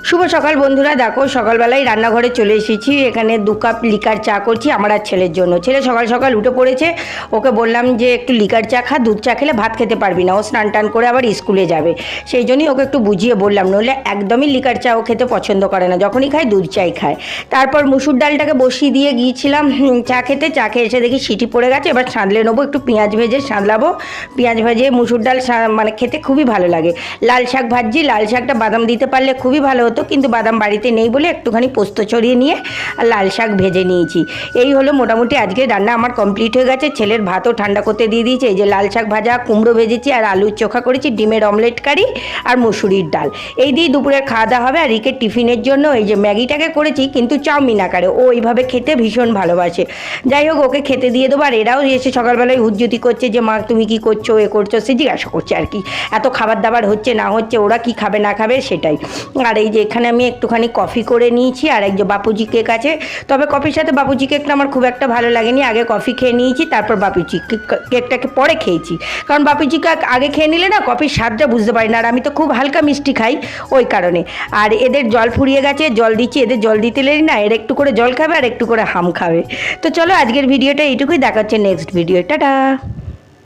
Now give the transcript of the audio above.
শুভ সকাল বন্ধুরা, দেখো সকালবেলায় রান্নাঘরে চলে এসেছি। এখানে 2 কাপ লিকার চা করছি আমার আর ছেলের জন্য। ছেলে সকাল সকাল উঠে পড়েছে, ওকে বললাম যে একটু লিকার চা খা, দুধ চা খেলে ভাত খেতে পারবি না, ও স্নান টান করে আবার স্কুলে যাবে। সেই জন্যই ওকে একটু বুঝিয়ে বললাম, নইলে একদমই লিকার চা ও খেতে পছন্দ করে না, যখনই খায় দুধ চাই খায়। তারপর মুসুর ডালটাকে বসিয়ে দিয়ে গিয়েছিলাম চা খেতে। চা খেয়ে এসে দেখি সিটি পড়ে গেছে, এবার সাঁতলে নেবো, একটু পেঁয়াজ ভেজে সাঁতলাবো। পেঁয়াজ ভেজে মুসুর ডাল মানে খেতে খুবই ভালো লাগে। লাল শাক ভাজছি, লাল শাকটা বাদাম দিতে পারলে খুবই ভালো হতো, কিন্তু বাদাম বাড়িতে নেই বলে একটুখানি পোস্ত ছড়িয়ে নিয়ে আর লাল শাক ভেজে নিয়েছি। এই হলো মোটামুটি আজকে রান্না আমার কমপ্লিট হয়ে গেছে। ছেলের ভাতও ঠান্ডা করতে দিয়ে দিয়েছে। এই যে লাল শাক ভাজা, কুমড়ো ভেজেছি আর আলুর চোখা করেছি, ডিমের অমলেট কারি আর মসুরির ডাল, এই দিয়ে দুপুরের খাওয়া দাওয়া হবে। আর রিকের টিফিনের জন্য এই যে ম্যাগিটাকে করেছি, কিন্তু চাউমিন আকারে, ও এইভাবে খেতে ভীষণ ভালোবাসে। যাই হোক, ওকে খেতে দিয়ে দেবো। আর এরাও এসে সকালবেলায় হুজ্জুতি করছে যে মা তুমি কি করছো, এ করছো, সে জিজ্ঞাসা করছে আর কি, এত খাবার দাবার হচ্ছে না হচ্ছে, ওরা কি খাবে না খাবে সেটাই। আর এই যে এখানে আমি একটুখানি কফি করে নিয়েছি, আর এই যে বাপুজি কেক আছে। তবে কফির সাথে বাপুজি কেকটা আমার খুব একটা ভালো লাগেনি, আগে কফি খেয়ে নিয়েছি, তারপর বাপুজি কেকটাকে পরে খেয়েছি। কারণ বাপুজি কেক আগে খেয়ে নিলে না কফির স্বাদটা বুঝতে পারি না, আর আমি তো খুব হালকা মিষ্টি খাই ওই কারণে। আর এদের জল ফুরিয়ে গেছে, জল দিচ্ছি, এদের জল দিতে লেই না, এর একটু করে জল খাবে আর একটু করে হাম খাবে। তো চলো আজকের ভিডিওটা এইটুকুই, দেখা হচ্ছে নেক্সট ভিডিও, টাটা।